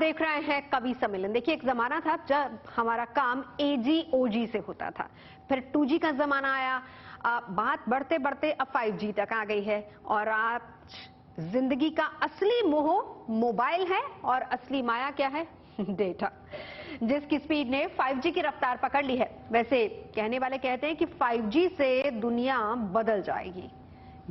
देख रहे हैं कवि सम्मेलन। देखिए, एक जमाना था जब हमारा काम एजी ओजी से होता था, फिर 2G का जमाना आया, बात बढ़ते बढ़ते अब 5G तक आ गई है और आज जिंदगी का असली मोह मोबाइल है और असली माया क्या है? डेटा, जिसकी स्पीड ने 5G की रफ्तार पकड़ ली है। वैसे कहने वाले कहते हैं कि 5G से दुनिया बदल जाएगी,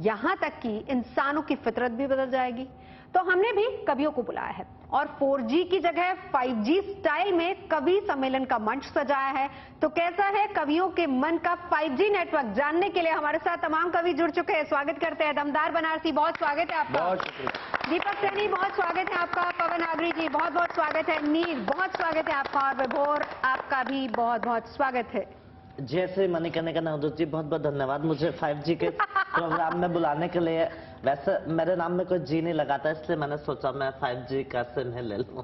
यहां तक कि इंसानों की फितरत भी बदल जाएगी। तो हमने भी कवियों को बुलाया है और 4G की जगह 5G स्टाइल में कवि सम्मेलन का मंच सजाया है। तो कैसा है कवियों के मन का 5G नेटवर्क, जानने के लिए हमारे साथ तमाम कवि जुड़ चुके हैं। स्वागत करते हैं दमदार बनारसी, बहुत स्वागत है आपका। बहुत शुक्रिया। दीपक सैनी, बहुत स्वागत है आपका। पवन आगरी जी, बहुत बहुत स्वागत है। नील, बहुत स्वागत है आपका। और विभोर, आपका भी बहुत बहुत स्वागत है। जैसे मनी करने का नवदूत जी, बहुत बहुत धन्यवाद मुझे 5G के प्रोग्राम में बुलाने के लिए। वैसे मेरे नाम में कोई जी नहीं लगाता, इसलिए मैंने सोचा मैं 5G का सिम ही ले लूं।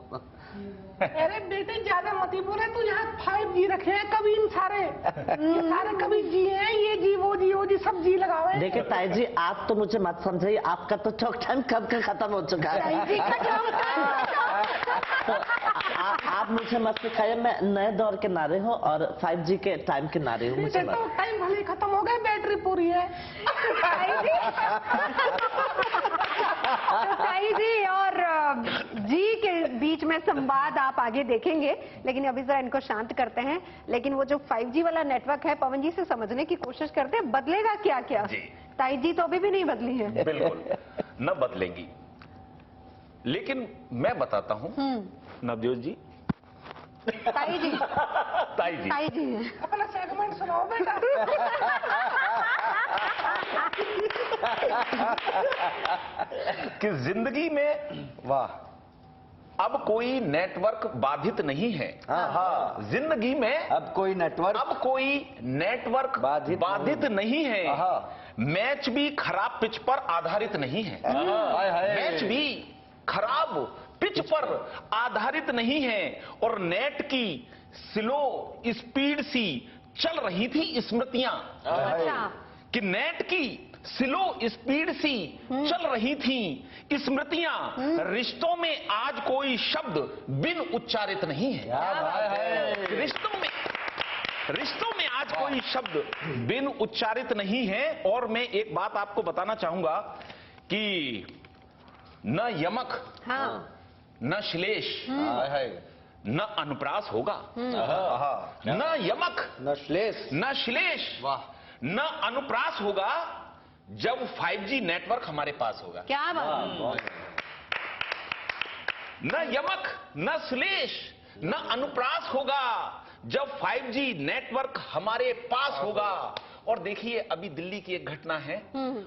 अरे बेटे ज्यादा मत ही बोले, तू यहाँ 5G रखे हैं कभी इन सारे ये सारे कभी जी हैं, ये जी वो जी सब जी लगावे। देखिए ताई जी, आप तो मुझे मत समझिए, आपका तो टॉक टाइम कब का खत्म हो चुका है। आप मुझे मत सिखाइए, मैं नए दौर के नारे हूँ और 5G के टाइम के नारे हूँ। मुझे तो टाइम भले खत्म हो गए, बैटरी पूरी है। ताई जी और जी के बीच में संवाद आप आगे देखेंगे, लेकिन अभी जरा इनको शांत करते हैं। लेकिन वो जो 5G वाला नेटवर्क है, पवन जी से समझने की कोशिश करते हैं, बदलेगा क्या क्या? ताई जी तो अभी भी नहीं बदली है। बिल्कुल न बदलेंगी, लेकिन मैं बताता हूँ नवजोत जी। ताई जी ताई जी अपना सेगमेंट सुनाओ बेटा। कि जिंदगी में वाह अब कोई नेटवर्क बाधित नहीं है। जिंदगी में अब कोई नेटवर्क बाधित नहीं है। मैच भी खराब पिच पर आधारित नहीं है। मैच भी खराब पिच पर आधारित नहीं है और नेट की स्लो स्पीड सी चल रही थी स्मृतियां। कि नेट की स्लो स्पीड सी चल रही थी स्मृतियां। रिश्तों में आज कोई शब्द बिन उच्चारित नहीं है। रिश्तों में आज कोई शब्द बिन उच्चारित नहीं है। और मैं एक बात आपको बताना चाहूंगा कि न यमक न श्लेष न अनुप्रास होगा। न यमक न श्लेष न अनुप्रास होगा जब 5G नेटवर्क हमारे पास होगा। क्या बात? न यमक न श्लेष न अनुप्रास होगा जब 5G नेटवर्क हमारे पास होगा। और देखिए, अभी दिल्ली की एक घटना है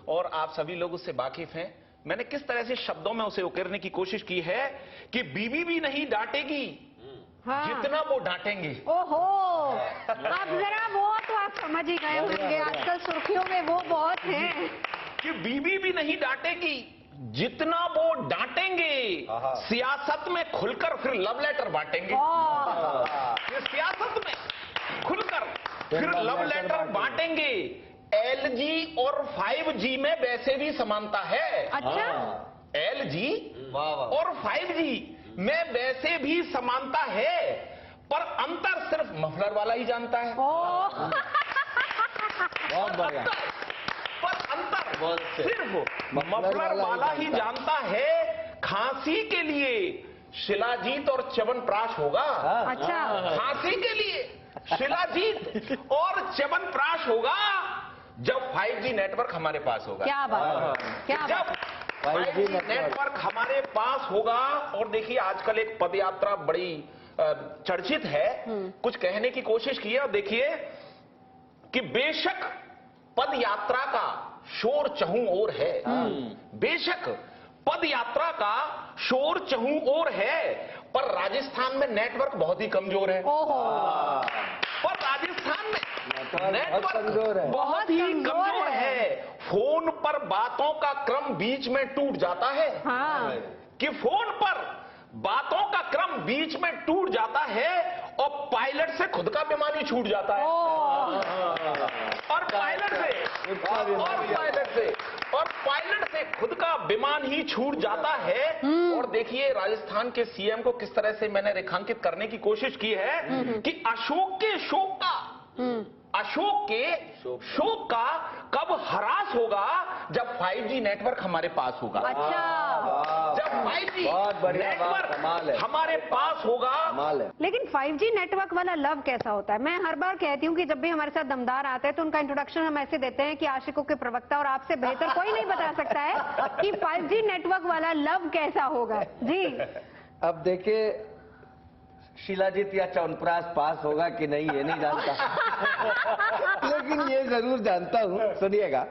और आप सभी लोग उससे वाकिफ हैं। मैंने किस तरह से शब्दों में उसे उकेरने की कोशिश की है कि बीवी भी नहीं डांटेगी जितना वो डांटेंगे। ओहो, अब जरा वो तो आप समझ ही गए होंगे, आजकल सुर्खियों में वो बहुत हैं कि बीवी भी नहीं डांटेगी जितना वो डांटेंगे। सियासत में खुलकर फिर लव लेटर बांटेंगे। सियासत में खुलकर फिर लव लेटर बांटेंगे। LG और 5G में वैसे भी समानता है। अच्छा? LG और 5G में वैसे भी समानता है, पर अंतर सिर्फ मफलर वाला ही जानता है। बहुत बढ़िया। पर अंतर सिर्फ मफलर वाला ही जानता है। खांसी के लिए शिलाजीत और च्यवनप्राश होगा। अच्छा? खांसी के लिए शिलाजीत और च्यवनप्राश होगा जब 5G नेटवर्क हमारे पास होगा। क्या बात? क्या जब 5G नेटवर्क हमारे पास होगा। और देखिए, आजकल एक पदयात्रा बड़ी चर्चित है, कुछ कहने की कोशिश की है। और देखिए कि बेशक पदयात्रा का शोर चहुं ओर है। बेशक पदयात्रा का शोर चहुं ओर है, पर राजस्थान में नेटवर्क बहुत ही कमजोर है। पर राजस्थान में नेटवर्क बहुत ही कमजोर है। फोन पर बातों का क्रम बीच में टूट जाता है। कि फोन पर बातों का क्रम बीच में टूट जाता है और पायलट से खुद का विमान ही छूट जाता है। और पायलट से खुद का विमान ही छूट जाता है। और देखिए राजस्थान के सीएम को किस तरह से मैंने रेखांकित करने की कोशिश की है कि अशोक के शोक का कब ह्रास होगा जब 5G नेटवर्क हमारे पास होगा। अच्छा, जब 5G बहुत बढ़िया बात, नेटवर्क कमाल है। हमारे पास होगा। कमाल है। लेकिन 5G नेटवर्क वाला लव कैसा होता है? मैं हर बार कहती हूँ कि जब भी हमारे साथ दमदार आते हैं तो उनका इंट्रोडक्शन हम ऐसे देते हैं कि आशिकों के प्रवक्ता और आपसे बेहतर कोई नहीं बता सकता है कि 5G नेटवर्क वाला लव कैसा होगा। जी, अब देखिए शिलाजीत या च्यवनप्राश पास होगा कि नहीं ये नहीं जानता लेकिन ये जरूर जानता हूँ, सुनिएगा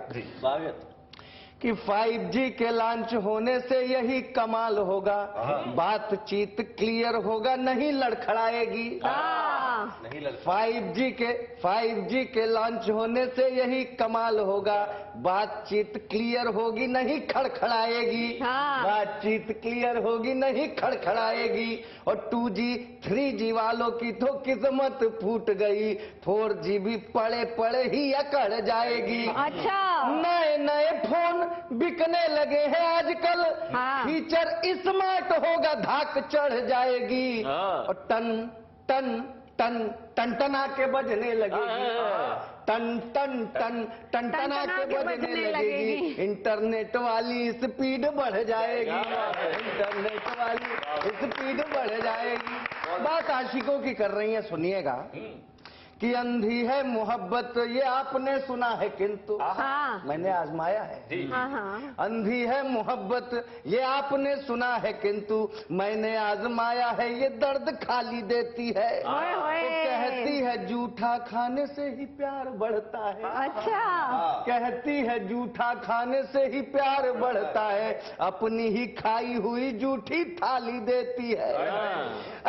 कि 5G के लॉन्च होने से यही कमाल होगा, बातचीत क्लियर होगा, नहीं लड़खड़ाएगी। 5G के लॉन्च होने से यही कमाल होगा, बातचीत क्लियर होगी, नहीं खड़खड़ाएगी। बातचीत क्लियर होगी, नहीं खड़खड़ाएगी। और 2G 3G वालों की तो किस्मत फूट गई, 4G भी पड़े पड़े ही अकड़ जाएगी। अच्छा, नए नए फोन बिकने लगे हैं आजकल, फीचर स्मार्ट होगा, धाक चढ़ जाएगी। और टन टन टन टनटना के बजने लगेगी, टन टन टन टनटना के बजने लगेगी। इंटरनेट वाली स्पीड बढ़ जाएगी, इंटरनेट वाली स्पीड बढ़ जाएगी। बात आशिकों की कर रही है, सुनिएगा कि अंधी है मोहब्बत ये आपने सुना है किंतु मैंने आजमाया है। अंधी है मोहब्बत ये आपने सुना है किंतु मैंने आजमाया है, ये दर्द खाली देती है। तो कहती है जूठा खाने से ही प्यार बढ़ता है। अच्छा, कहती है जूठा खाने से ही प्यार बढ़ता है, अपनी ही खाई हुई जूठी थाली देती है।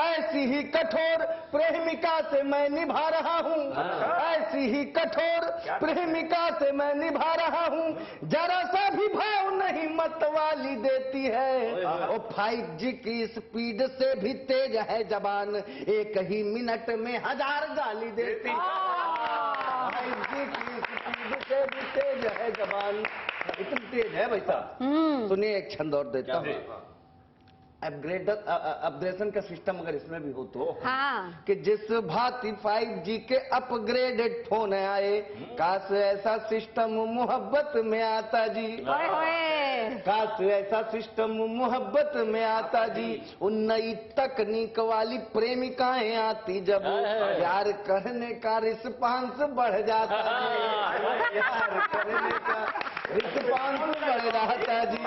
ऐसी ही कठोर प्रेमिका से मैं निभा रहा हूँ, ऐसी ही कठोर प्रेमिका से मैं निभा रहा हूँ, जरा सा भी भाव नहीं मतवाली देती है। और 5G की स्पीड से भी तेज है जबान, एक ही मिनट में 1000 गाली देती है। 5G की स्पीड से भी तेज है जबान, इतनी तेज है भाई साहब। सुनिए एक छंद और देता हूँ। अपग्रेडेशन का सिस्टम अगर इसमें भी हो तो कि जिस भांति 5G के अपग्रेडेड फोन आए, काश ऐसा सिस्टम मोहब्बत में आता जी। काश ऐसा सिस्टम मोहब्बत में आता जी। उन नई तकनीक वाली प्रेमिकाएं आती जब प्यार करने का रिस्पांस बढ़ जाता जी। प्यार करने का रिस्पांस बढ़ जाता जी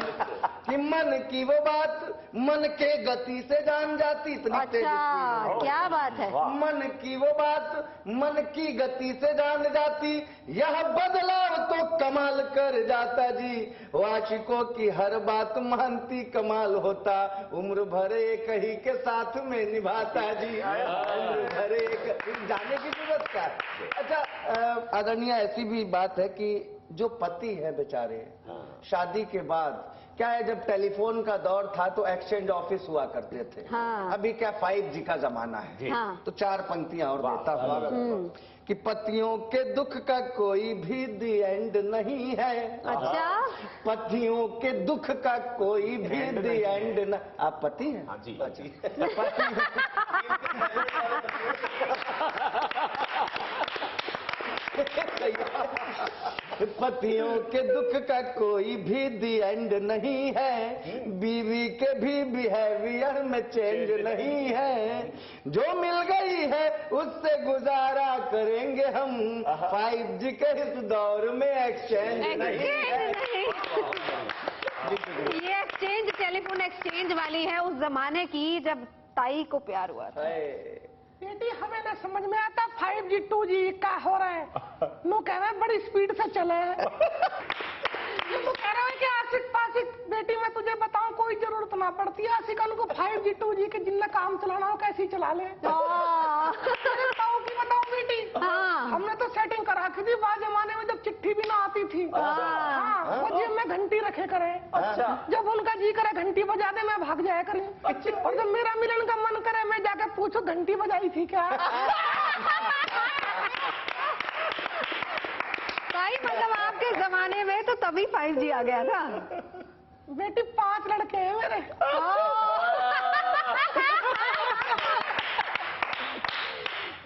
कि मन की वो बात मन के गति से जान जाती। इतनी तेज क्या बात है। मन की वो बात मन की गति से जान जाती, यह बदलाव तो कमाल कर जाता जी। वो आशिकों की हर बात मानती कमाल होता, उम्र भर एक ही के साथ में निभाता जी। उम्र भर एक जाने की जरूरत क्या है। अच्छा आदरणीय, ऐसी भी बात है कि जो पति है बेचारे, शादी के बाद क्या है, जब टेलीफोन का दौर था तो एक्सचेंज ऑफिस हुआ करते थे। अभी क्या 5G का जमाना है। तो 4 पंक्तियां और देता हूँ कि पतियों के दुख का कोई भी दी एंड नहीं है। अच्छा, पतियों के दुख का कोई भी दी एंड न। आप पति हैं? हाँ जी, हाँ जी। पतियों के दुख का कोई भी दी एंड नहीं है, बीवी के भी बिहेवियर में चेंज नहीं है। जो मिल गई है उससे गुजारा करेंगे हम, 5G के इस दौर में एक्सचेंज नहीं है। ये एक्सचेंज टेलीफोन एक्सचेंज वाली है उस जमाने की जब ताई को प्यार हुआ था। बेटी हमें ना समझ में आता 5G 2G क्या हो रहा है। नो कह रहे हैं बड़ी स्पीड से चले। तो कह रहे हैं कि आशिक पाशिक बेटी मैं तुझे बताऊं कोई जरूरत ना पड़ती है, आशिकन को 5G 2G के जिनने काम चलाना हो कैसे चला ले। बताओ की बताओ बेटी। हमने तो सेटिंग करा रखी थी बाद जमाने में जब चिट्ठी भी ना आती थी। वो जेब में घंटी रखे करे। अच्छा, जब उनका जी करे घंटी बजा दे मैं भाग जाया करें। और जब मेरा मिलन का मन करे मैं जाकर पूछो घंटी बजाई थी क्या। भाई मतलब आपके जमाने में तो तभी 5G आ गया था। बेटी 5 लड़के हैं मेरे।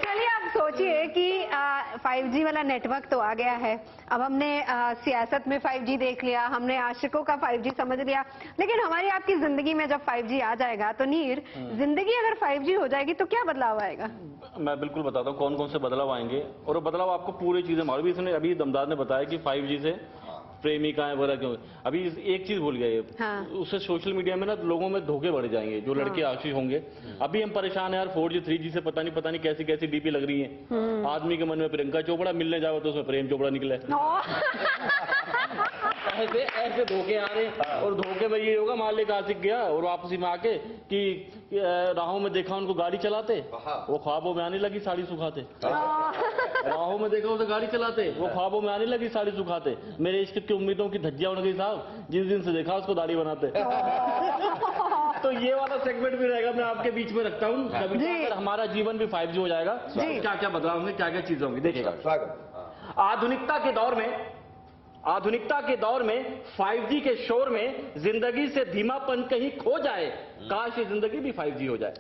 चलिए आप सोचिए कि 5G वाला नेटवर्क तो आ गया है। अब हमने सियासत में 5G देख लिया, हमने आशिकों का 5G समझ लिया, लेकिन हमारी आपकी जिंदगी में जब 5G आ जाएगा तो नीर, जिंदगी अगर 5G हो जाएगी तो क्या बदलाव आएगा? मैं बिल्कुल बताता हूँ कौन कौन से बदलाव आएंगे, और वो बदलाव आपको पूरी चीजें मालूम। इसने अभी दमदार ने बताया कि 5G से प्रेमिकाएं वगैरह क्यों। अभी एक चीज भूल गए, हाँ। उससे सोशल मीडिया में ना लोगों में धोखे बढ़ जाएंगे, जो लड़के आशिक होंगे। अभी हम परेशान है यार 4G 3G से, पता नहीं कैसी कैसी डीपी लग रही है। आदमी के मन में प्रियंका चोपड़ा, मिलने जाओ तो उसमें प्रेम चोपड़ा निकले। ऐसे धोखे आ रहे हैं। और धोखे में ये होगा, मान लेकर आशिक गया और वापसी में आके कि राहों में देखा उनको गाड़ी चलाते, वो ख्वाबों में आने लगी साड़ी सुखाते। राहों में देखा उसे गाड़ी चलाते, वो ख्वाबों में आने लगी साड़ी सुखाते। मेरे इश्क की उम्मीदों की धज्जियां उड़ गई साहब, जिस दिन से देखा उसको दाढ़ी बनाते। तो ये वाला सेगमेंट भी रहेगा, मैं आपके बीच में रखता हूँ। अगर हमारा जीवन भी 5G हो जाएगा, क्या क्या बदलाव होंगे, क्या क्या चीजें होंगी, देखिएगा। आधुनिकता के दौर में 5G के शोर में जिंदगी से धीमापन कहीं खो जाए। काश ये जिंदगी भी 5G हो जाए,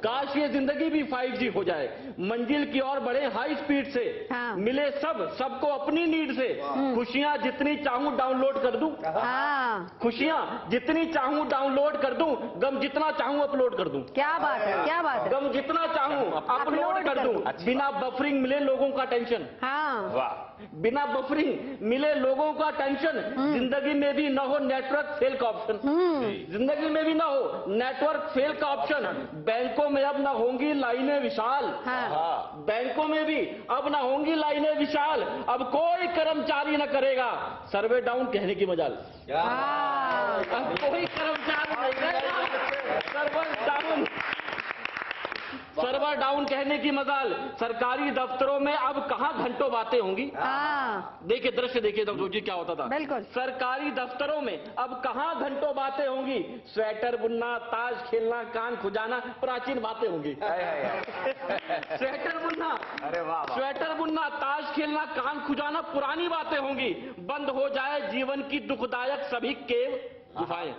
काश ये जिंदगी भी 5G हो जाए। मंजिल की ओर बढ़े हाई स्पीड से, हाँ। मिले सबको अपनी नीड से। खुशियां जितनी चाहूं डाउनलोड कर दूं, खुशियां जितनी चाहूं डाउनलोड कर दूं, गम जितना चाहूं अपलोड कर दूं। क्या बात है, क्या बात है। गम जितना चाहूं अपलोड कर दूं। बिना बफरिंग मिले लोगों का टेंशन। हाँ। वाह, बिना बफरिंग मिले लोगों का टेंशन। जिंदगी में भी ना हो नेटवर्क फेल का ऑप्शन, जिंदगी में भी ना हो नेटवर्क फेल का ऑप्शन। बैंकों में अब ना होंगी लाइनें विशाल, बैंकों में भी अब ना होंगी लाइनें विशाल। अब कोई कर्मचारी न करेगा सर्वे डाउन कहने की मजाल। अब कोई कर्मचारी नहीं करेगा सर्वर डाउन कहने की मजाल। सरकारी दफ्तरों में अब कहां घंटों बातें होंगी। देखिए दृश्य देखिए तब सोचिए क्या होता था। बिल्कुल। सरकारी दफ्तरों में अब कहां घंटों बातें होंगी। स्वेटर बुनना, ताश खेलना, कान खुजाना प्राचीन बातें होंगी। स्वेटर बुनना, अरे वाह, स्वेटर बुनना, ताश खेलना, कान खुजाना पुरानी बातें होंगी। बंद हो जाए जीवन की दुखदायक सभी केव गुफाएं,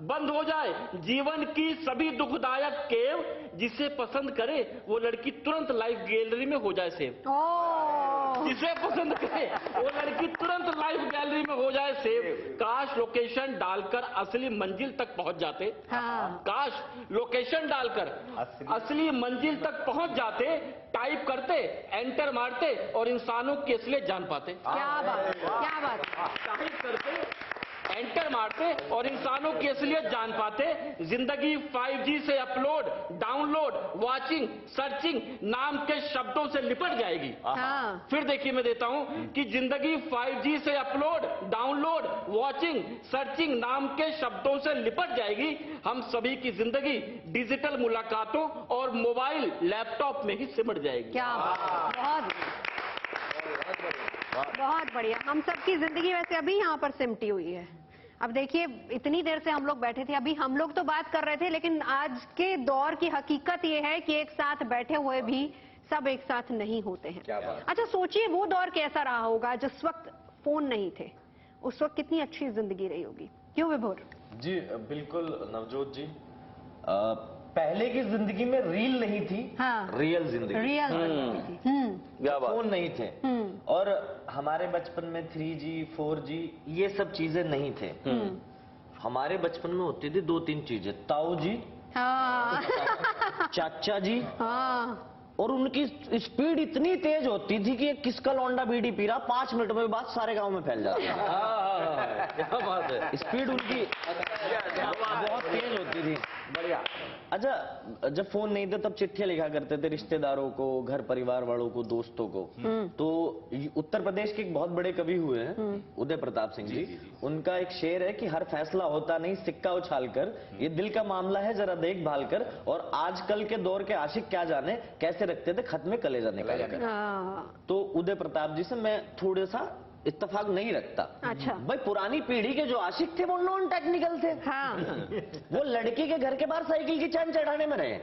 बंद हो जाए जीवन की सभी दुखदायक केव। जिसे पसंद करे वो लड़की तुरंत लाइफ गैलरी में हो जाए सेव। जिसे पसंद करे वो लड़की तुरंत लाइफ गैलरी में हो जाए सेव। काश लोकेशन डालकर असली मंजिल तक पहुंच जाते। काश लोकेशन डालकर असली मंजिल तक पहुंच जाते। टाइप करते, एंटर मारते और इंसानों की असलियत जान पाते। क्या बात, क्या बात। टाइप करते, एंटर मारते और इंसानों की असलियत जान पाते। जिंदगी 5G से अपलोड, डाउनलोड, वॉचिंग, सर्चिंग नाम के शब्दों से लिपट जाएगी। फिर देखिए मैं देता हूं कि जिंदगी 5G से अपलोड, डाउनलोड, वॉचिंग, सर्चिंग नाम के शब्दों से लिपट जाएगी। हम सभी की जिंदगी डिजिटल मुलाकातों और मोबाइल लैपटॉप में ही सिमट जाएगी। क्या बात, बहुत बढ़िया। हम सबकी जिंदगी वैसे अभी यहाँ पर सिमटी हुई है। अब देखिए इतनी देर से हम लोग बैठे थे, अभी हम लोग तो बात कर रहे थे, लेकिन आज के दौर की हकीकत ये है कि एक साथ बैठे हुए भी सब एक साथ नहीं होते हैं। अच्छा सोचिए वो दौर कैसा रहा होगा जिस वक्त फोन नहीं थे, उस वक्त कितनी अच्छी जिंदगी रही होगी। क्यों विभोर? जी बिल्कुल नवजोत जी। पहले की जिंदगी में रील नहीं थी। रियल जिंदगी, रियल फोन नहीं थे। और हमारे बचपन में 3G 4G ये सब चीजें नहीं थे। हमारे बचपन में होती थी 2-3 चीजें, ताऊ जी, चाचा जी, और उनकी स्पीड इतनी तेज होती थी कि किसका लौंडा बीड़ी पी रहा 5 मिनट में बात सारे गांव में फैल जाती। क्या बात है, स्पीड उनकी बहुत तेज होती थी। बढ़िया। अच्छा जब फोन नहीं थे तब चिट्ठियां लिखा करते थे रिश्तेदारों को, घर परिवार वालों को, दोस्तों को। तो उत्तर प्रदेश के एक बहुत बड़े कवि हुए हैं उदय प्रताप सिंह जी। उनका एक शेर है कि हर फैसला होता नहीं सिक्का उछाल कर, ये दिल का मामला है जरा देखभाल कर। और आजकल के दौर के आशिक क्या जाने कैसे रखते थे खत में कलेजा निकाल कर। तो उदय प्रताप जी से मैं थोड़ा सा इत्तेफाक नहीं रखता। अच्छा भाई पुरानी पीढ़ी के जो आशिक थे वो नॉन टेक्निकल थे। वो लड़की के घर के बाहर साइकिल की चैन चढ़ाने में रहे।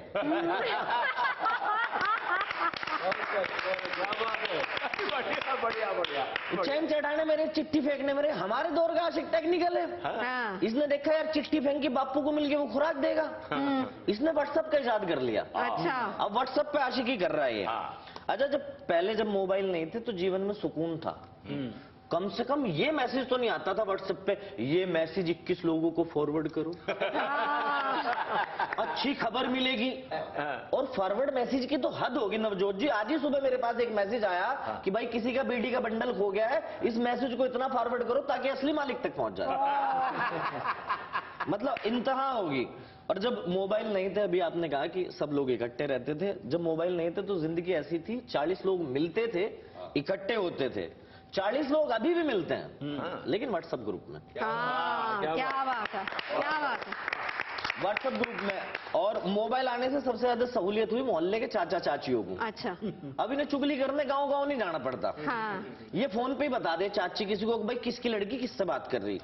बढ़िया बढ़िया बढ़िया। चैन चढ़ाने मेरे, चिट्ठी फेंकने मेरे, हमारे दौर का आशिक टेक्निकल है। हाँ। इसने देखा यार चिट्ठी फेंक के बापू को मिल के वो खुराक देगा, इसने व्हाट्सएप का इजाद कर लिया। अच्छा। अब व्हाट्सएप पे आशिकी कर रहा है ये। अच्छा, जब मोबाइल नहीं थे तो जीवन में सुकून था। कम से कम ये मैसेज तो नहीं आता था व्हाट्सएप पे, ये मैसेज 21 लोगों को फॉरवर्ड करो, अच्छी खबर मिलेगी। और फॉरवर्ड मैसेज की तो हद होगी नवजोत जी। आज ही सुबह मेरे पास एक मैसेज आया कि भाई किसी का बीडी का बंडल खो गया है, इस मैसेज को इतना फॉरवर्ड करो ताकि असली मालिक तक पहुंच जाए। मतलब इंतहा होगी। और जब मोबाइल नहीं थे, अभी आपने कहा कि सब लोग इकट्ठे रहते थे, जब मोबाइल नहीं थे तो जिंदगी ऐसी थी, 40 लोग मिलते थे, इकट्ठे होते थे। 40 लोग अभी भी मिलते हैं, लेकिन व्हाट्सएप ग्रुप में। क्या बात है, क्या बात है। व्हाट्सएप ग्रुप में। और मोबाइल आने से सबसे ज्यादा सहूलियत हुई मोहल्ले के चाचा चाचियों को। अच्छा। अब इन्हें चुगली करने गांव गांव नहीं जाना पड़ता। हाँ। ये फोन पे ही बता दे चाची किसी को, भाई किसकी लड़की किससे बात कर रही।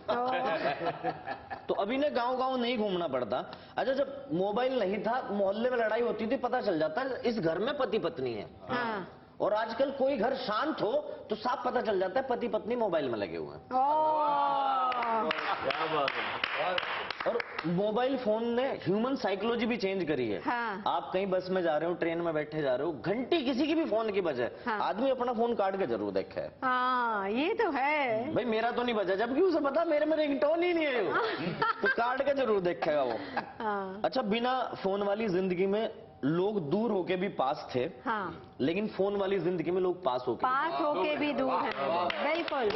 तो अब इन्हें गांव गांव नहीं घूमना पड़ता। अच्छा, जब मोबाइल नहीं था, मोहल्ले में लड़ाई होती थी, पता चल जाता है इस घर में पति पत्नी है। हाँ। और आजकल कोई घर शांत हो तो साफ पता चल जाता है पति पत्नी मोबाइल में लगे हुए हैं। क्या बात है। और मोबाइल फोन ने ह्यूमन साइकोलॉजी भी चेंज करी है। हाँ। आप कहीं बस में जा रहे हो, ट्रेन में बैठे जा रहे हो, घंटी किसी की भी फोन की बजे, हाँ। आदमी अपना फोन काट के जरूर देखा है। हाँ, ये तो है। भाई मेरा तो नहीं बजा, जबकि उसे पता मेरे में रिंगटोन ही नहीं है वो। तो काट के जरूर देखेगा वो। हाँ। अच्छा, बिना फोन वाली जिंदगी में लोग दूर होके भी पास थे। हाँ। लेकिन फोन वाली जिंदगी में लोग पास होके भी दूर हैं। बिल्कुल।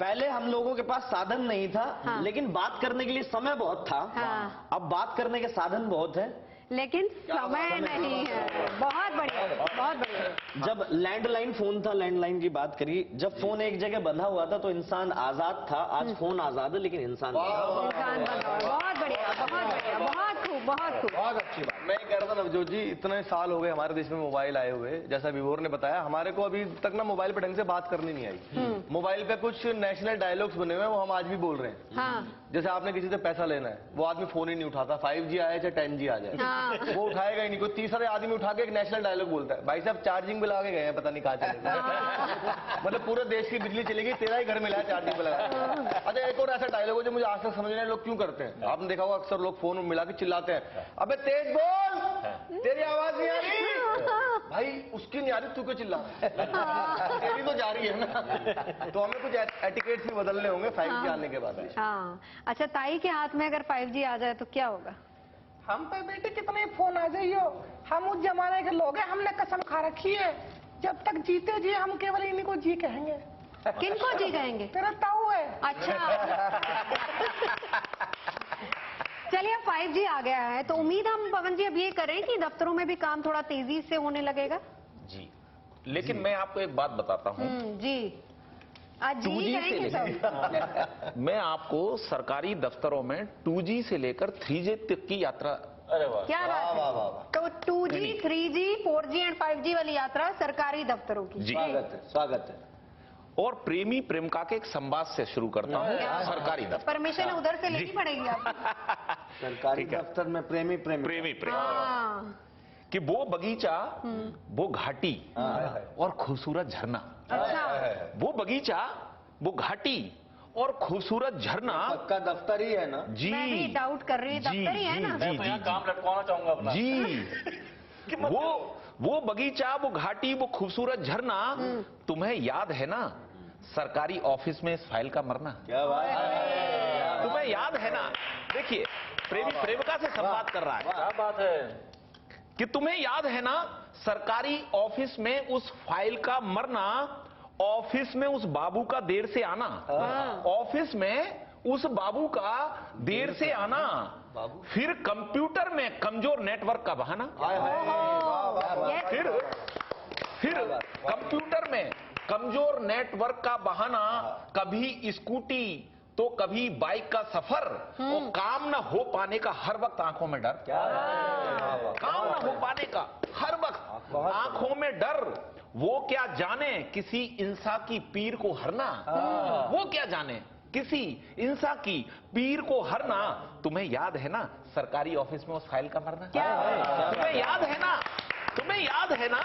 पहले हम लोगों के पास साधन नहीं था। हाँ। लेकिन बात करने के लिए समय बहुत था। हाँ। अब बात करने के साधन बहुत है, लेकिन समय नहीं है। बहुत बढ़िया, बहुत बढ़िया। जब लैंडलाइन फोन था, लैंडलाइन की बात करी, जब फोन एक जगह बंधा हुआ था तो इंसान आजाद था। आज फोन आजाद है लेकिन इंसान इंसान बना हुआ। बहुत बढ़िया, बहुत बढ़िया, बहुत खूब, बहुत खूब। बहुत अच्छी बात। मैं कह रहा था नवजोत जी, इतने साल हो गए हमारे देश में मोबाइल आए हुए, जैसा विभोर ने बताया, हमारे को अभी तक ना मोबाइल पे ढंग से बात करनी नहीं आई। मोबाइल पे कुछ नेशनल डायलॉग्स बने हुए हैं, वो हम आज भी बोल रहे हैं। हाँ। जैसे आपने किसी से पैसा लेना है, वो आदमी फोन ही नहीं उठाता, 5G आए चाहे 10G आ जाए। हाँ। वो उठाएगा ही नहीं। कोई तीसरा आदमी उठा के एक नेशनल डायलॉग बोलता है, भाई साहब चार्जिंग पे लगा के गए हैं, पता नहीं कहाँ चले गए। मतलब पूरे देश की बिजली चलेगी, तेरा ही घर मिला है चार्जिंग पे लगा। अच्छा, एक और ऐसा डायलॉग है जो मुझे आज तक समझ नहीं आया लोग क्यों करते हैं। आपने देखा होगा अक्सर लोग फोन मिला के चिल्लाते हैं, अबे तेज बोल, तेरी आवाज नहीं आ रही। भाई उसकी नहीं आ रही, तू क्यों चिल्ला रहा है? तेरी तो जा रही है ना। तो हमें कुछ एटिकेट्स भी बदलने होंगे 5G आने के बाद। हाँ। अच्छा, ताई के हाथ में अगर 5G आ जाए तो क्या होगा? हम पे बेटे कितने फोन आ जाइयो, हम उस जमाने के लोग हैं, हमने कसम खा रखी है, जब तक जीते जी हम केवल इन्हीं को जी कहेंगे। किनको जी कहेंगे? तेरा ताऊ है। अच्छा। चलिए, अब 5G आ गया है तो उम्मीद हम पवन जी अब ये करें कि दफ्तरों में भी काम थोड़ा तेजी से होने लगेगा। जी, लेकिन मैं आपको एक बात बताता हूँ। जी। आज जी 2G करेंगे सब। मैं आपको सरकारी दफ्तरों में 2G से लेकर 3G तक की यात्रा। अरे वाह, क्या बात है? तो 2G, 3G, 4G and 5G वाली यात्रा सरकारी दफ्तरों की। जी। स्वागत है, स्वागत है। और प्रेमी प्रेमिका के एक संवाद से शुरू करता हूँ। सरकारी दफ्तर, परमिशन उधर से लेनी पड़ेगी आपको। सरकारी ठीक है। दफ्तर में प्रेमी प्रेमी प्रेमी प्रेम हाँ। कि वो बगीचा, वो घाटी और खूबसूरत झरना। अच्छा। वो बगीचा, वो घाटी और खूबसूरत झरना। पक्का दफ्तर ही है ना? जी, मैं भी डाउट कर रही, दफ्तर ही है ना? जी, जी, काम लटकाना चाहूंगा अपना। जी। वो बगीचा, वो घाटी, वो खूबसूरत झरना, तुम्हें याद है ना सरकारी ऑफिस में इस फाइल का मरना? क्या बात है, तुम्हें याद है ना? देखिए, प्रेमी प्रेमिका से संवाद कर रहा है। क्या बात है। कि तुम्हें याद है ना सरकारी ऑफिस में उस फाइल का मरना, ऑफिस में उस बाबू का देर से आना, ऑफिस में उस बाबू का देर से आना, फिर कंप्यूटर में कमजोर नेटवर्क का बहाना, फिर कंप्यूटर में कमजोर नेटवर्क का बहाना, कभी स्कूटी तो कभी बाइक का सफर, और काम ना हो पाने का हर वक्त आंखों में डर। काम ना हो पाने का हर वक्त आंखों में डर। वो क्या जाने किसी इंसान की पीर को हरना, वो क्या जाने किसी इंसान की पीर को हरना। तुम्हें याद है ना सरकारी ऑफिस में उस फाइल का मरना? तुम्हें याद है ना, तुम्हें याद है ना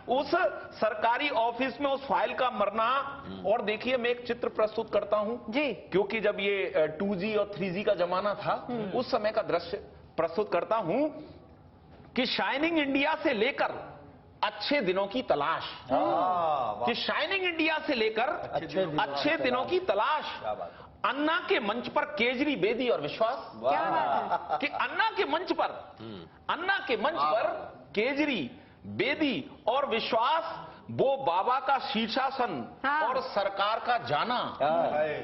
उस सरकारी ऑफिस में उस फाइल का मरना। और देखिए मैं एक चित्र प्रस्तुत करता हूं जी, क्योंकि जब ये 2G और 3G का जमाना था उस समय का दृश्य प्रस्तुत करता हूं कि शाइनिंग इंडिया से लेकर अच्छे दिनों की तलाश, कि शाइनिंग इंडिया से लेकर अच्छे दिनों की तलाश, अन्ना के मंच पर केजरी, बेदी और विश्वास। क्या बात है। कि अन्ना के मंच पर केजरी, बेदी और विश्वास, वो बाबा का शीर्षासन हाँ। और सरकार का जाना,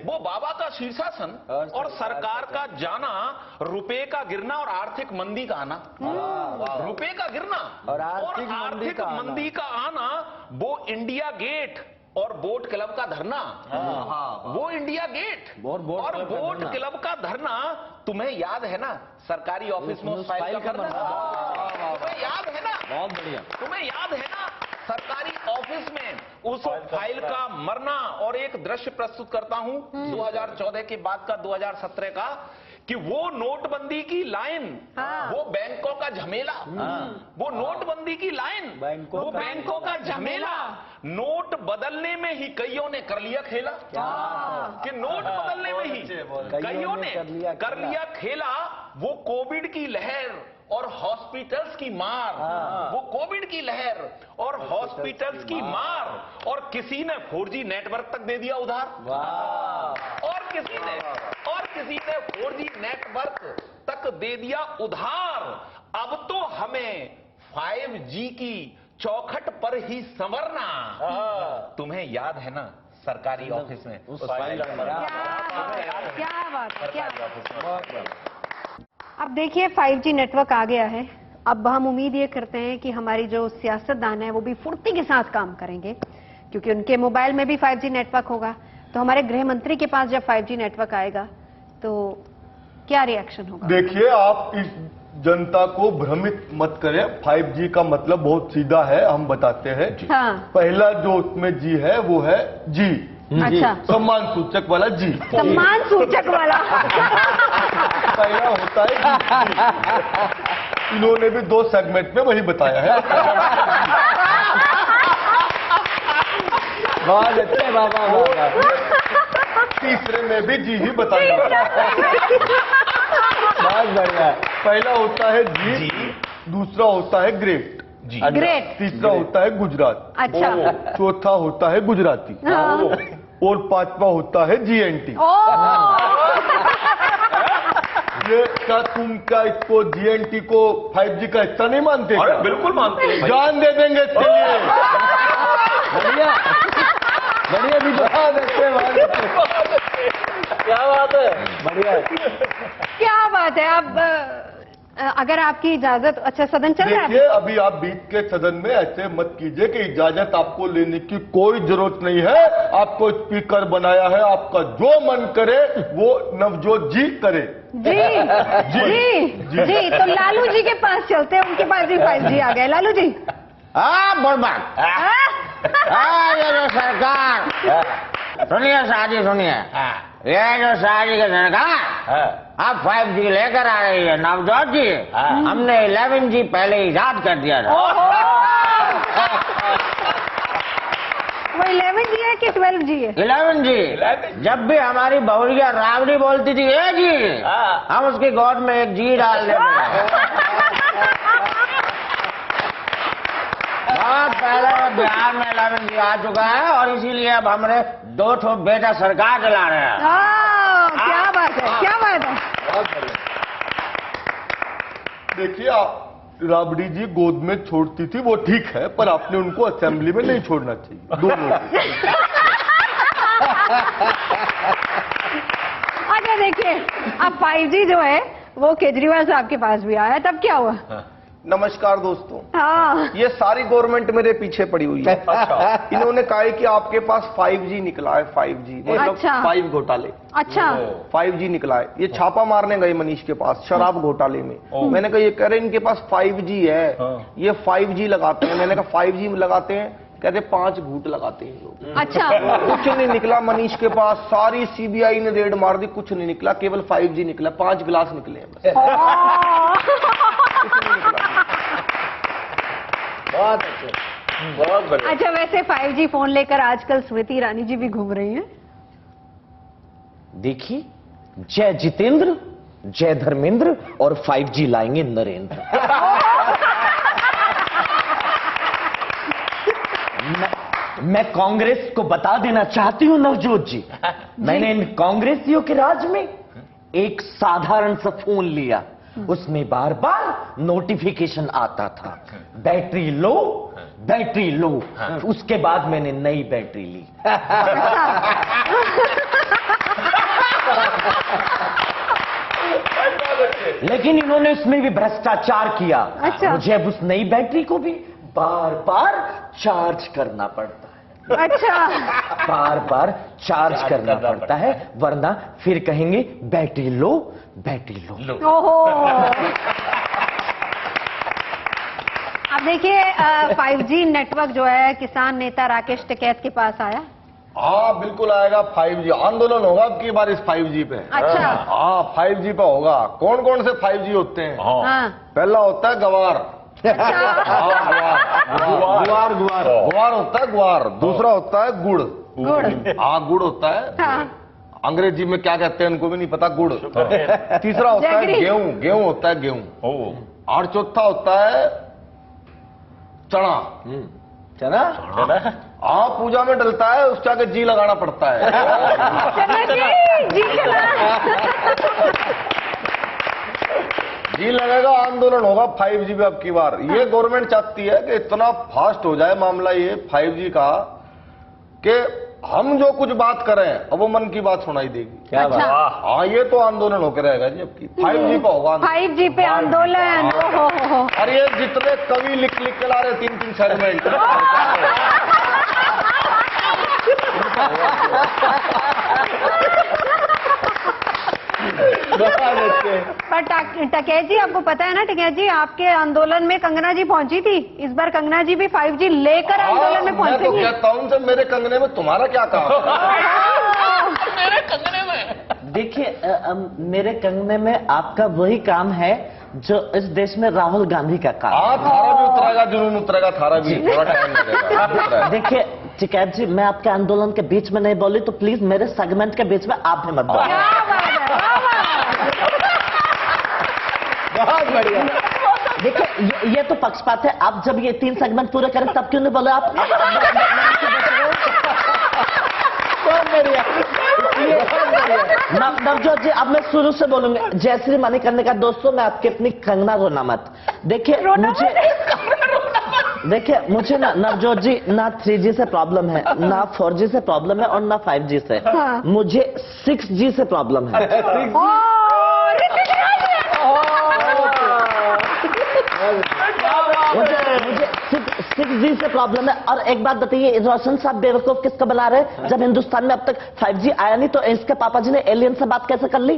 वो बाबा का शीर्षासन और सरकार का जाना, रुपए का गिरना और आर्थिक मंदी का आना, रुपए का गिरना और आर्थिक मंदी का आना, वो इंडिया गेट और बोट क्लब का धरना, वो इंडिया गेट और बोट क्लब का धरना। तुम्हें याद है ना सरकारी ऑफिस में उस फाइल का धरना? तुम्हें याद है ना? बहुत बढ़िया। तुम्हें याद है ना सरकारी ऑफिस में उस फाइल का मरना? और एक दृश्य प्रस्तुत करता हूं 2014 के बाद का, 2017 का, कि वो नोटबंदी की लाइन, वो बैंकों का झमेला, वो नोटबंदी की लाइन, वो बैंकों का झमेला, नोट बदलने में ही कईयों ने कर लिया खेला, कि नोट बदलने में ही कईयों ने कर लिया खेला। वो कोविड की लहर और हॉस्पिटल्स की मार, वो कोविड की लहर और हॉस्पिटल्स की मार, और किसी ने 4G नेटवर्क तक दे दिया उधार, और किसी ने 4G नेटवर्क तक दे दिया उधार। अब तो हमें 5G की चौखट पर ही संवरना। तुम्हें याद है ना सरकारी ऑफिस में उस फाइल का मरना? क्या बात है, क्या बात है। अब देखिए 5G नेटवर्क आ गया है। अब हम उम्मीद ये करते हैं कि हमारी जो सियासतदान है वो भी फुर्ती के साथ काम करेंगे, क्योंकि उनके मोबाइल में भी 5G नेटवर्क होगा। तो हमारे गृह मंत्री के पास जब 5G नेटवर्क आएगा तो क्या रिएक्शन होगा? देखिए, आप इस जनता को भ्रमित मत करें। 5G का मतलब बहुत सीधा है, हम बताते हैं। हाँ। पहला जो उसमें जी है वो है जी, अच्छा, सम्मान सूचक वाला जी, सम्मान सूचक वाला। पहला होता है जी। इन्होंने भी 2 सेगमेंट में वही बताया है। बहुत अच्छे बाबा। तीसरे में भी जी ही बताया। बहुत बढ़िया। पहला होता है जी, दूसरा होता है ग्रेट, ग्रेट, तीसरा होता है गुजरात, अच्छा, चौथा होता है गुजराती, हाँ। और 5वां होता है GNT। ये क्या इसको GNT को 5G का हिस्सा नहीं मानते? अरे बिल्कुल मानते हैं, जान दे देंगे इसके लिए। बढ़िया बढ़िया भी बहुत अच्छे। क्या बात है, बढ़िया। क्या बात है। अब अगर आपकी इजाजत, अच्छा सदन चल रहा है? देखिए, अभी आप बीच के सदन में ऐसे मत कीजिए कि इजाजत आपको लेने की कोई जरूरत नहीं है। आपको स्पीकर बनाया है, आपका जो मन करे वो नवजोत जी करे। जी जी, तो लालू जी के पास चलते हैं, उनके पास भी 5G आ गया। लालू जी। बर्बाद। ये जो सरकार, सुनिए शादी, सुनिए, ये जो शादी की सरकार अब 5G लेकर आ रही है। नवजोत जी, हमने 11G पहले ईजाद कर दिया था। वो 11G है कि 12G है? 11G। जब भी हमारी बहुरिया रावड़ी बोलती थी ए जी, हम उसकी गोद में एक जी डाल देते। बहुत पहले बिहार में 11G आ चुका है और इसीलिए अब हमने 2 बेटा सरकार चला रहे हैं। क्या बात है, क्या बात है। देखिए, राबड़ी जी गोद में छोड़ती थी वो ठीक है, पर आपने उनको असेंबली में नहीं छोड़ना चाहिए, दोनों। अच्छा देखिए, अब 5G जो है वो केजरीवाल साहब के पास भी आया, तब क्या हुआ? नमस्कार दोस्तों। हाँ। ये सारी गवर्नमेंट मेरे पीछे पड़ी हुई है। इन्होंने कहा है कि आपके पास 5G निकला है, 5G मतलब अच्छा। 5 घोटाले। अच्छा, 5G निकला है। ये छापा मारने गए मनीष के पास शराब घोटाले में। मैंने कहा ये कह रहे इनके पास 5G है, ये 5G लगाते हैं। मैंने कहा 5G लगाते हैं, कहते 5 घूट लगाते हैं लोग। अच्छा। कुछ नहीं निकला मनीष के पास, सारी CBI ने रेड मार दी, कुछ नहीं निकला, केवल 5G निकला। 5 गिलास निकले हैं बस। बहुत अच्छे। बहुत बढ़िया। अच्छा, वैसे 5G फोन लेकर आजकल स्मृति ईरानी जी भी घूम रही हैं। देखिए, जय जितेंद्र, जय धर्मेंद्र और 5G लाएंगे नरेंद्र। मैं कांग्रेस को बता देना चाहती हूं नवजोत जी, मैंने इन कांग्रेसियों के राज में एक साधारण सा फोन लिया, उसमें बार बार नोटिफिकेशन आता था, बैटरी लो, बैटरी लो। उसके बाद मैंने नई बैटरी ली। लेकिन इन्होंने उसमें भी भ्रष्टाचार किया। अच्छा। मुझे अब उस नई बैटरी को भी बार बार चार्ज करना पड़ता है। अच्छा, बार बार चार्ज करना पड़ता है, वरना फिर कहेंगे बैटरी लो, बैटरी लो। ओहो। अब देखिए, 5G नेटवर्क जो है किसान नेता राकेश टिकैत के पास आया। हाँ, बिल्कुल आएगा 5G। आंदोलन होगा अब की बार इस 5G पे। अच्छा। हाँ, 5G पे होगा। कौन कौन से 5G होते हैं? हाँ। पहला होता है गवार। गुआर गुआर होता है गुआर। दूसरा होता है गुड़। हाँ, गुड़ होता है। हाँ। अंग्रेजी में क्या कहते हैं उनको भी नहीं पता, गुड़। तीसरा होता है गेहूं। गेहूं होता है गेहूं। और चौथा होता है चना। चना? हाँ, पूजा में डलता है, उसके आगे जी लगाना पड़ता है। जी लगेगा, आंदोलन होगा 5G पे अब की बार। ये गवर्नमेंट चाहती है कि इतना फास्ट हो जाए मामला ये 5G का कि हम जो कुछ बात करें अब वो मन की बात सुनाई देगी। क्या बात? हाँ, ये तो आंदोलन होकर रहेगा जी अब की। 5G पे होगा। 5G पे आंदोलन। ओहो। और ये जितने कवि लिख लिख के ला रहे 3-3 सेगमेंट। पर टिकैत जी, आपको पता है ना, टिकैत जी आपके आंदोलन में कंगना जी पहुंची थी। इस बार कंगना जी भी 5G लेकर आंदोलन में मैं तो पहुंचेंगी। कहता हूँ उनसे, मेरे कंगने में तुम्हारा क्या काम? मेरे कंगने में देखिए, मेरे कंगने में आपका वही काम है जो इस देश में राहुल गांधी का काम। हाँ, थारा भी उतरेगा, जुनून उतरेगा, थारा भी थोड़ा टाइम लगेगा। देखिए टिकैत जी, मैं आपके आंदोलन के बीच में नहीं बोली, तो प्लीज मेरे सेगमेंट के बीच में आप भी मत बोलिए। बहुत बढ़िया। देखिए, ये तो पक्षपात है। आप जब ये 3 सेगमेंट पूरे करें तब क्यों नहीं बोले आप? बहुत बढ़िया। नवजोत जी, अब मैं शुरू से बोलूंगा। जयश्री मणिकर्णिका का दोस्तों, मैं आपके अपनी कंगना रोना मत। देखिए मुझे ना नवजोत जी, ना 3G से प्रॉब्लम है, ना 4G से प्रॉब्लम है और ना 5G से। हाँ। मुझे 6G से प्रॉब्लम है। मुझे 6G से प्रॉब्लम है। और एक बात बताइए, रोशन साहब बेवकूफ किसको बना रहे हैं? जब हिंदुस्तान में अब तक 5G आया नहीं, तो इसके पापा जी ने एलियन से बात कैसे कर ली?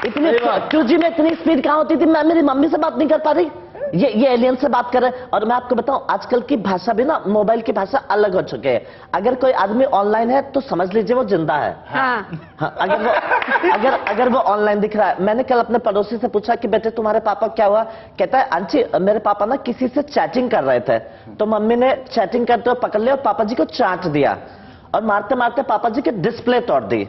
इतनी 2G में इतनी स्पीड कहाँ होती थी? मैं मेरी मम्मी से बात नहीं कर पा रही, ये एलियन से बात कर रहे हैं। और मैं आपको बताऊं, आजकल की भाषा भी ना, मोबाइल की भाषा अलग हो चुके हैं। अगर कोई आदमी ऑनलाइन है तो समझ लीजिए वो जिंदा है। हाँ। हाँ, अगर वो ऑनलाइन दिख रहा है। मैंने कल अपने पड़ोसी से पूछा कि बेटे तुम्हारे पापा क्या हुआ? कहता है आंटी, मेरे पापा ना किसी से चैटिंग कर रहे थे, तो मम्मी ने चैटिंग करते हुए पकड़ लिया और पापा जी को चाट दिया और मारते मारते पापा जी की डिस्प्ले तोड़ दी।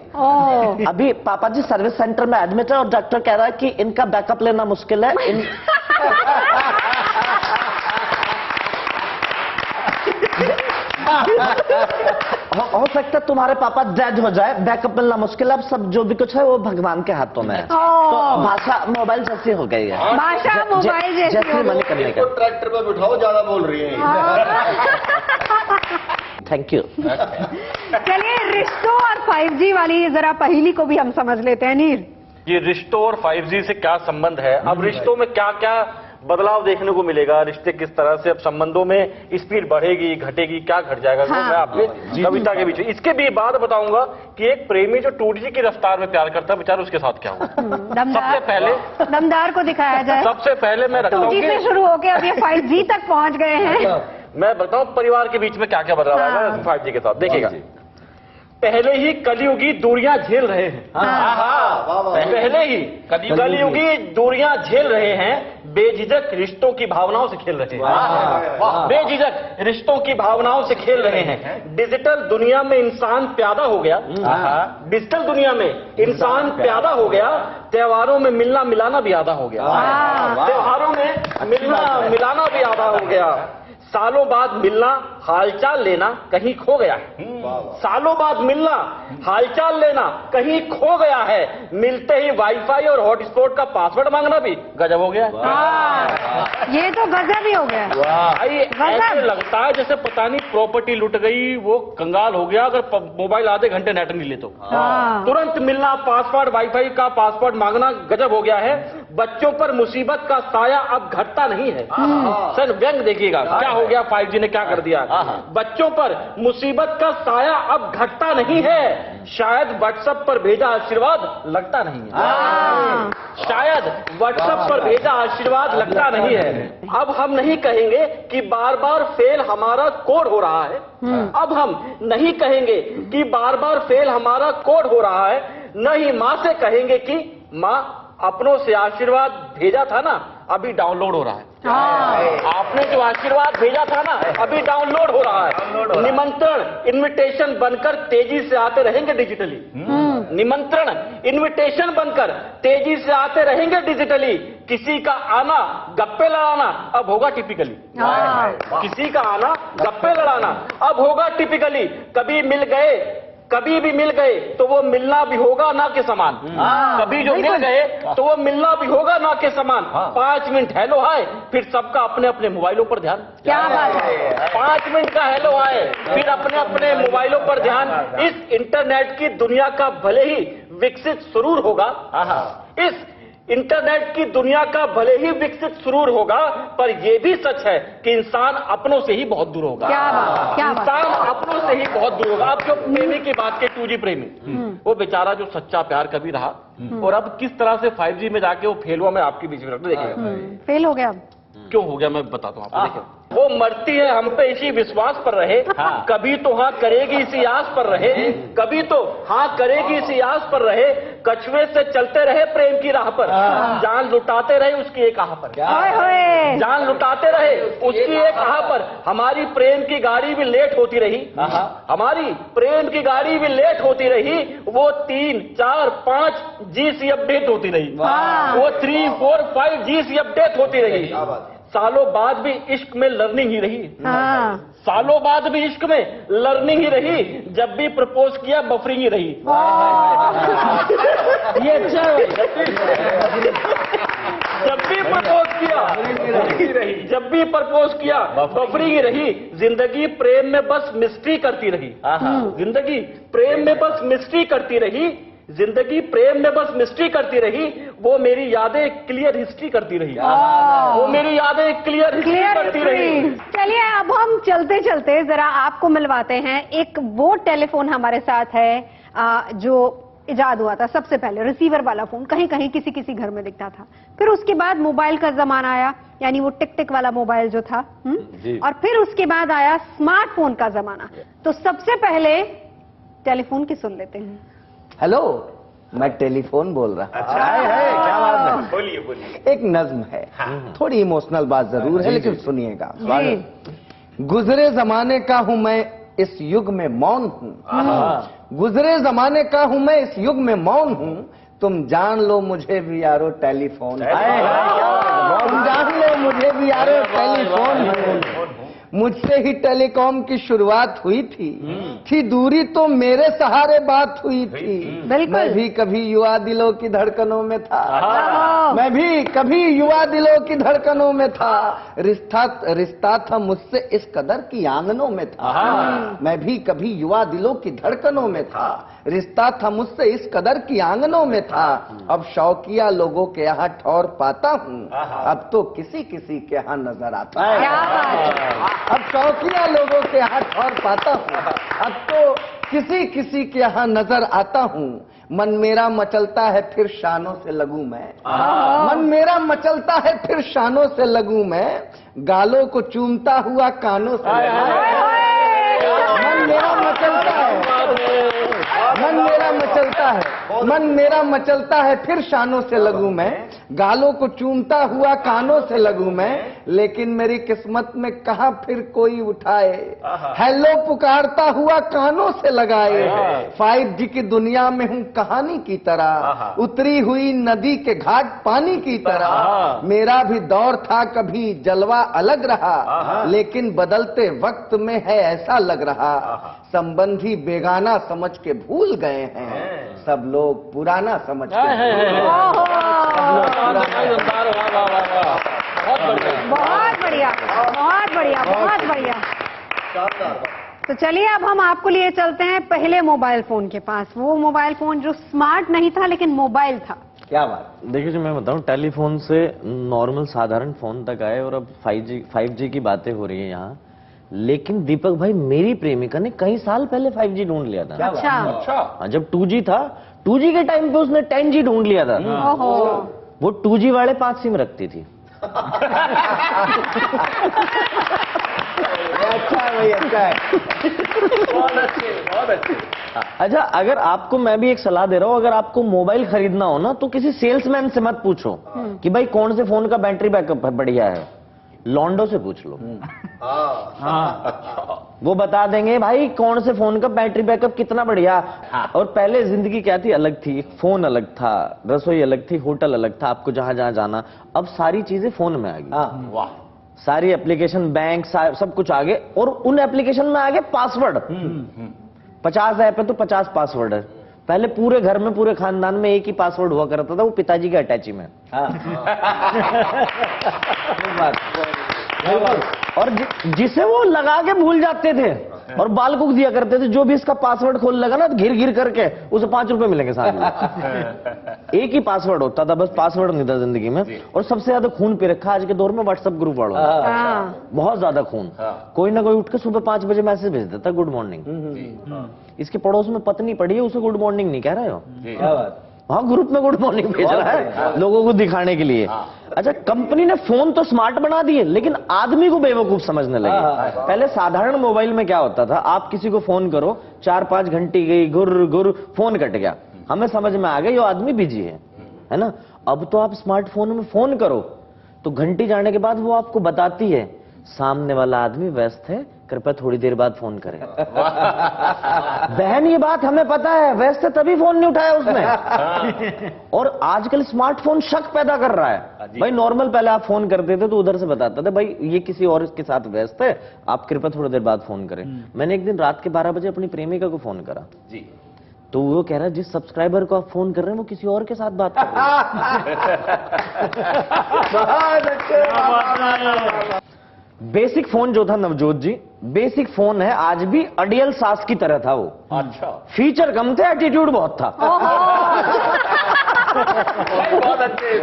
अभी पापा जी सर्विस सेंटर में एडमिट है और डॉक्टर कह रहा है कि इनका बैकअप लेना मुश्किल है। हो सकता है तुम्हारे पापा डेड हो जाए, बैकअप मिलना मुश्किल है। अब सब जो भी कुछ है वो भगवान के हाथों में है। तो भाषा मोबाइल जैसी हो गई है। भाषा मोबाइल जैसी मनी करने का। ट्रैक्टर पे बिठाओ, ज्यादा बोल रही है। Thank you. चलिए, रिश्तों और 5G वाली जरा पहेली को भी हम समझ लेते हैं। नीर, ये रिश्तों और 5G से क्या संबंध है? अब रिश्तों में क्या क्या बदलाव देखने को मिलेगा? रिश्ते किस तरह से अब संबंधों में स्पीड बढ़ेगी, घटेगी, क्या घट जाएगा? हाँ। मैं आपको कविता के बीच इसके भी बाद बताऊंगा कि एक प्रेमी जो 2G की रफ्तार में प्यार करता है, बेचारा उसके साथ क्या हुआ। सबसे पहले दमदार को दिखाया जाए। सबसे पहले मैं रखता हूँ 2G से शुरू होकर अब ये 5G तक पहुंच गए हैं। मैं बताऊं परिवार के बीच में क्या क्या बदलाव आएगा 5G के साथ, देखिएगा। पहले ही कलयुगी दूरियां झेल रहे हैं। पहले ही कलयुगी दूरियां झेल रहे हैं, बेझिझक रिश्तों की भावनाओं से खेल रहे हैं। बेझिझक रिश्तों की भावनाओं से खेल रहे हैं। डिजिटल दुनिया में इंसान पैदा हो गया। डिजिटल दुनिया में इंसान पैदा हो गया। त्योहारों में मिलना मिलाना भी आधा हो गया। त्योहारों में मिलना मिलाना भी आधा हो गया। सालों बाद मिलना हालचाल लेना कहीं खो गया है। सालों बाद मिलना हालचाल लेना कहीं खो गया है। मिलते ही वाईफाई और हॉटस्पॉट का पासवर्ड मांगना भी गजब हो गया। ये तो गजब ही हो गया। भाई ऐसे लगता है जैसे पता नहीं प्रॉपर्टी लुट गई, वो कंगाल हो गया अगर मोबाइल आधे घंटे नेट नहीं ले तो। तुरंत मिलना, पासवर्ड, वाईफाई का पासवर्ड मांगना गजब हो गया है। बच्चों पर मुसीबत का साया अब घटता नहीं है। सर व्यंग देखिएगा क्या हो गया, 5G ने क्या कर दिया। बच्चों पर मुसीबत का साया अब घटता नहीं है। शायद व्हाट्सएप पर भेजा आशीर्वाद लगता नहीं है। शायद व्हाट्सएप पर भेजा आशीर्वाद लगता नहीं है। अब हम नहीं कहेंगे कि बार बार फेल हमारा कोड हो रहा है। अब हम नहीं कहेंगे कि बार बार फेल हमारा कोड हो रहा है। न ही माँ से कहेंगे कि माँ अपनों से आशीर्वाद भेजा था ना, अभी डाउनलोड हो रहा है। आपने जो आशीर्वाद भेजा था ना, अभी डाउनलोड हो रहा है। निमंत्रण इनविटेशन बनकर तेजी से आते रहेंगे डिजिटली। निमंत्रण इनविटेशन बनकर तेजी से आते रहेंगे डिजिटली। किसी का आना गप्पे लड़ाना अब होगा टिपिकली। किसी का आना गप्पे लड़ाना अब होगा टिपिकली। कभी भी मिल गए तो वो मिलना भी होगा ना के समान। कभी जो मिल गए तो वो मिलना भी होगा ना के समान। 5 मिनट हेलो हाय, फिर सबका अपने अपने मोबाइलों पर ध्यान। क्या बात है। 5 मिनट का हेलो हाय, फिर अपने अपने मोबाइलों पर ध्यान। इस इंटरनेट की दुनिया का भले ही विकसित सुरूर होगा, इस इंटरनेट की दुनिया का भले ही विकसित सुरूर होगा, पर यह भी सच है कि इंसान अपनों से ही बहुत दूर होगा। इंसान अपनों से ही बहुत दूर होगा। अब जो प्रेमी की बात के 2G प्रेमी, वो बेचारा जो सच्चा प्यार कभी रहा और अब किस तरह से 5G में जाके वो फेल हुआ, मैं आपके बीच में रखता देखिए। फेल हो गया। क्यों हो गया मैं बताता हूँ आपको। देखिए वो मरती है हम पे इसी विश्वास पर रहे। कभी तो हाँ करेगी इसी आस पर रहे। कभी तो हाँ करेगी इसी आस पर रहे। कछुए से चलते रहे प्रेम की राह पर। जान लुटाते रहे उसकी एक आह पर। जान लुटाते रहे उसकी एक आह पर। हमारी प्रेम की गाड़ी भी लेट होती रही। हमारी प्रेम की गाड़ी भी लेट होती रही। वो 3, 4, 5 GC अपडेट होती रही। वो 3, 4, 5 GC अपडेट होती रही। सालों बाद भी इश्क में लर्निंग ही रही। सालों बाद भी इश्क में लर्निंग ही रही। जब भी प्रपोज किया बफरिंग ही रही। ये अच्छा है। जब भी प्रपोज किया, जब भी प्रपोज किया बफरिंग ही रही। जिंदगी प्रेम में बस मिस्ट्री करती रही। जिंदगी प्रेम में बस मिस्ट्री करती रही। जिंदगी प्रेम में बस मिस्ट्री करती रही। वो मेरी यादें क्लियर हिस्ट्री करती रही। वो मेरी यादें क्लियर हिस्ट्री करती रही। चलिए अब हम चलते चलते जरा आपको मिलवाते हैं। एक वो टेलीफोन हमारे साथ है जो इजाद हुआ था सबसे पहले, रिसीवर वाला फोन कहीं कहीं किसी किसी घर में दिखता था। फिर उसके बाद मोबाइल का जमाना आया, यानी वो टिक टिक वाला मोबाइल जो था। और फिर उसके बाद आया स्मार्टफोन का जमाना। तो सबसे पहले टेलीफोन की सुन लेते हैं। हेलो, मैं टेलीफोन बोल रहा। अच्छा है, क्या बात है। बोलिए बोलिए। एक नज्म है, थोड़ी इमोशनल बात जरूर है, लेकिन सुनिएगा। गुजरे जमाने का हूं मैं इस युग में मौन हूं। गुजरे जमाने का हूं मैं इस युग में मौन हूं। तुम जान लो मुझे भी यारो टेलीफोन। तुम जान लो मुझे भी यारो टेलीफोन। मुझसे ही टेलीकॉम की शुरुआत हुई थी दूरी तो मेरे सहारे बात हुई थी। मैं भी कभी युवा दिलों की धड़कनों में था। मैं भी कभी युवा दिलों की धड़कनों में था। रिश्ता था मुझसे इस कदर की आंगनों में था। मैं भी कभी युवा दिलों की धड़कनों में था। रिश्ता था मुझसे इस कदर की आंगनों में था। अब शौकिया लोगों के यहाँ ठौर पाता हूँ। अब तो किसी किसी के यहाँ नजर आता है। अब शौकिया लोगों के यहाँ ठौर पाता हूँ। अब तो किसी किसी के यहाँ नजर आता हूँ। मन मेरा मचलता है फिर शानों से लगूं मैं। मन मेरा मचलता है फिर शानों से लगूं मैं। गालों को चूमता हुआ कानों से। मन मेरा मचलता है मन मेरा मचलता है फिर शानों से लगूं मैं, गालों को चूमता हुआ कानों से लगूं मैं, लेकिन मेरी किस्मत में कहां फिर कोई उठाए, हेलो पुकारता हुआ कानों से लगाए। 5G की दुनिया में हूं कहानी की तरह, उतरी हुई नदी के घाट पानी की तरह। मेरा भी दौर था कभी जलवा अलग रहा, लेकिन बदलते वक्त में है ऐसा लग रहा, संबंधी बेगाना समझ के भूल गए हैं, सब लोग पुराना समझ के बहुत बढ़िया, बहुत बढ़िया, बहुत बढ़िया। तो चलिए अब हम आपको लिए चलते हैं पहले मोबाइल फोन के पास, वो मोबाइल फोन जो स्मार्ट नहीं था लेकिन मोबाइल था। क्या बात। देखिए जो मैं बताऊं, टेलीफोन से नॉर्मल साधारण फोन तक आए और अब 5G की बातें हो रही है यहाँ। लेकिन दीपक भाई, मेरी प्रेमिका ने कई साल पहले 5G ढूंढ लिया था। अच्छा। जब 2G था, 2G के टाइम पे उसने 10G ढूंढ लिया था। वो 2G वाले 5 सिम रखती थी। अच्छा है भाई, अच्छा है। बहुत अच्छे, बहुत अच्छे। अच्छा, अगर आपको, मैं भी एक सलाह दे रहा हूँ, अगर आपको मोबाइल खरीदना हो ना तो किसी सेल्समैन से मत पूछो कि भाई कौन से फोन का बैटरी बैकअप बढ़िया है, लॉन्डो से पूछ लो। वो बता देंगे भाई कौन से फोन का बैटरी बैकअप कितना बढ़िया। और पहले जिंदगी क्या थी, अलग थी, फोन अलग था, रसोई अलग थी, होटल अलग था, आपको जहां जहां जाना। अब सारी चीजें फोन में आ गई। वाह, सारी एप्लीकेशन, बैंक, सब कुछ आ गए। और उन एप्लीकेशन में आ गए पासवर्ड। 50 ऐप है तो 50 पासवर्ड है। पहले पूरे घर में, पूरे खानदान में एक ही पासवर्ड हुआ करता था, वो पिताजी के अटैची में। और जिसे वो लगा के भूल जाते थे और बाल को दिया करते थे, जो भी इसका पासवर्ड खोल लगा ना, घिर घिर करके उसे 5 रुपए मिलेंगे साथ में। एक ही पासवर्ड होता था, बस पासवर्ड नहीं था जिंदगी में। और सबसे ज्यादा खून पी रखा आज के दौर में व्हाट्सएप ग्रुप वालों ने, बहुत ज्यादा खून। कोई ना कोई उठ के सुबह 5 बजे मैसेज भेज देता, गुड मॉर्निंग। इसके पड़ोस में पत्नी पड़ी है, उसे गुड मॉर्निंग नहीं कह रहे हो। क्या बात। हाँ, ग्रुप में गुड मॉर्निंग भेज रहा है लोगों को दिखाने के लिए। अच्छा, कंपनी ने फोन तो स्मार्ट बना दिए, लेकिन आदमी को बेवकूफ समझने लगे। पहले साधारण मोबाइल में क्या होता था, आप किसी को फोन करो, 4-5 घंटी गई, गुर गुर, फोन कट गया, हमें समझ में आ गया ये आदमी बिजी है ना। अब तो आप स्मार्टफोन में फोन करो तो घंटी जाने के बाद वो आपको बताती है सामने वाला आदमी व्यस्त है, कृपया थोड़ी देर बाद फोन करें। बहन, ये बात हमें पता है, व्यस्त है तभी फोन नहीं उठाया उसने। और आजकल स्मार्टफोन शक पैदा कर रहा है। भाई नॉर्मल पहले आप फोन करते थे तो उधर से बताता था भाई ये किसी और के साथ व्यस्त है, आप कृपया थोड़ी देर बाद फोन करें। मैंने एक दिन रात के 12 बजे अपनी प्रेमिका को फोन करा जी, तो वो कह रहा है जिस सब्सक्राइबर को आप फोन कर रहे हैं वो किसी और के साथ बात कर रहे हैं। बेसिक फोन जो था नवजोत जी, बेसिक फोन है, आज भी अडियल सास की तरह था वो। अच्छा, फीचर कम थे, एटीट्यूड बहुत था। बहुत अच्छे।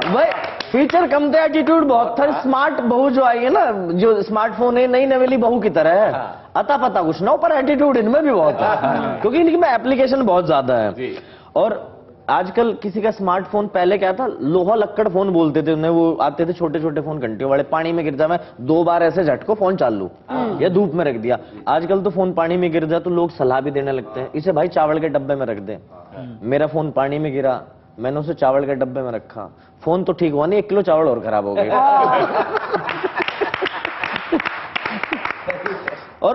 भाई फीचर कम थे, एटीट्यूड बहुत था। स्मार्ट बहू जो आई है ना, जो स्मार्टफोन है, नई नवेली बहू की तरह है। अता पता कुछ ना हो, पर एटीट्यूड इनमें भी बहुत है, क्योंकि इनमें एप्लीकेशन बहुत ज्यादा है। और आजकल किसी का स्मार्टफोन, पहले क्या था, लोहा लक्कड़ फोन बोलते थे उन्हें, वो आते थे छोटे छोटे फोन, घंटियों वाले, पानी में गिर जाए, मैं 2 बार ऐसे झटको फोन चालू या धूप में रख दिया। आजकल तो फोन पानी में गिर जाए तो लोग सलाह भी देने लगते हैं, इसे भाई चावल के डब्बे में रख दे। मेरा फोन पानी में गिरा, मैंने उसे चावल के डब्बे में रखा, फोन तो ठीक हुआ नहीं, 1 किलो चावल और खराब हो गए। और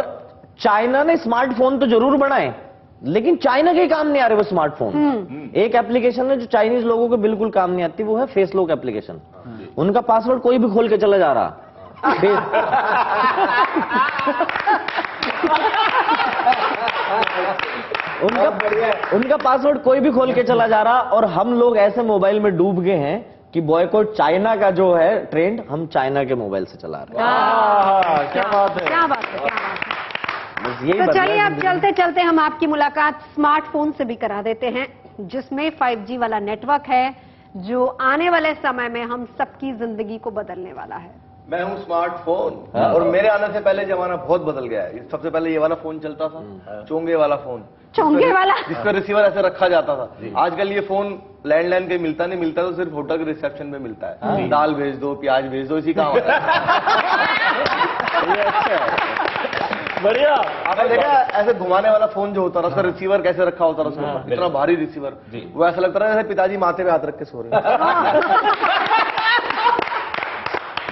चाइना ने स्मार्टफोन तो जरूर बनाए, लेकिन चाइना के काम नहीं आ रहे वो स्मार्टफोन। एक एप्लीकेशन है जो चाइनीज लोगों को बिल्कुल काम नहीं आती, वो है फेस लॉक एप्लीकेशन। उनका पासवर्ड कोई भी खोल के चला जा रहा। उनका पासवर्ड कोई भी खोल के चला जा रहा, और हम लोग ऐसे मोबाइल में डूब गए हैं कि बॉयकॉट चाइना का जो है ट्रेंड, हम चाइना के मोबाइल से चला रहे हैं। क्या बात है, क्या बात है। तो चलिए अब चलते चलते हम आपकी मुलाकात स्मार्टफोन से भी करा देते हैं, जिसमें 5G वाला नेटवर्क है, जो आने वाले समय में हम सबकी जिंदगी को बदलने वाला है। मैं हूँ स्मार्टफोन, और मेरे आने से पहले जमाना बहुत बदल गया है। सबसे पहले ये वाला फोन चलता था, चोंगे वाला फोन, चोंगे वाला, जिस पर रिसीवर ऐसे रखा जाता था। आजकल ये फोन लैंडलाइन के मिलता नहीं, मिलता तो सिर्फ होटल के रिसेप्शन में मिलता है। दाल भेज दो, प्याज भेज दो, इसी काम बढ़िया। आपने देखा ऐसे घुमाने वाला फोन जो होता था, उसका रिसीवर कैसे रखा होता था उसके ऊपर, इतना भारी रिसीवर, वो ऐसा लगता था जैसे पिताजी माथे पे हाथ रख के सो रहे हैं।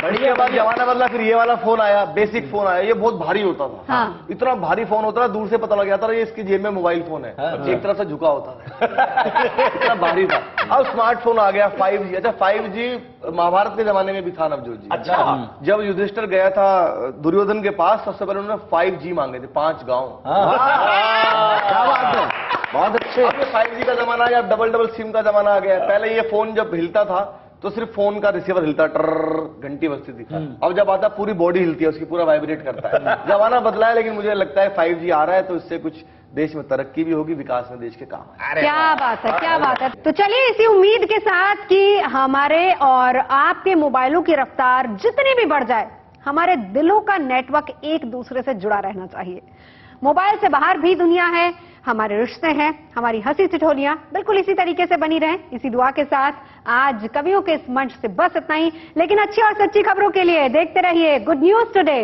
बढ़िया बाद जमाना बदला, फिर ये वाला फोन आया, बेसिक फोन आया, ये बहुत भारी होता था। हाँ। इतना भारी फोन होता था, दूर से पता लग जाता था ये इसकी जेब में मोबाइल फोन है। एक तरह से झुका होता था। इतना भारी था। अब स्मार्टफोन आ गया 5G। अच्छा 5G महाभारत के जमाने में भी था नवजोत जी। अच्छा। जब युधिष्ठिर गया था दुर्योधन के पास, सबसे पहले उन्होंने 5G मांगे थे, 5 गांव। क्या बात है, बहुत अच्छे। अब ये 5G का जमाना आ गया, डबल सिम का जमाना आ गया। पहले ये फोन जब हिलता था तो सिर्फ फोन का रिसीवर हिलता, ट्रर घंटी बजती थी। अब जब आता पूरी बॉडी हिलती है उसकी, पूरा वाइब्रेट करता है। जमाना बदला है, लेकिन मुझे लगता है 5G आ रहा है तो इससे कुछ देश में तरक्की भी होगी, विकास में देश के काम है। क्या बात है, क्या बात है। तो चलिए इसी उम्मीद के साथ कि हमारे और आपके मोबाइलों की रफ्तार जितनी भी बढ़ जाए, हमारे दिलों का नेटवर्क एक दूसरे से जुड़ा रहना चाहिए। मोबाइल से बाहर भी दुनिया है, हमारे रिश्ते हैं, हमारी हंसी ठिठोलियां बिल्कुल इसी तरीके से बनी रहें, इसी दुआ के साथ आज कवियों के इस मंच से बस इतना ही। लेकिन अच्छी और सच्ची खबरों के लिए देखते रहिए गुड न्यूज टुडे।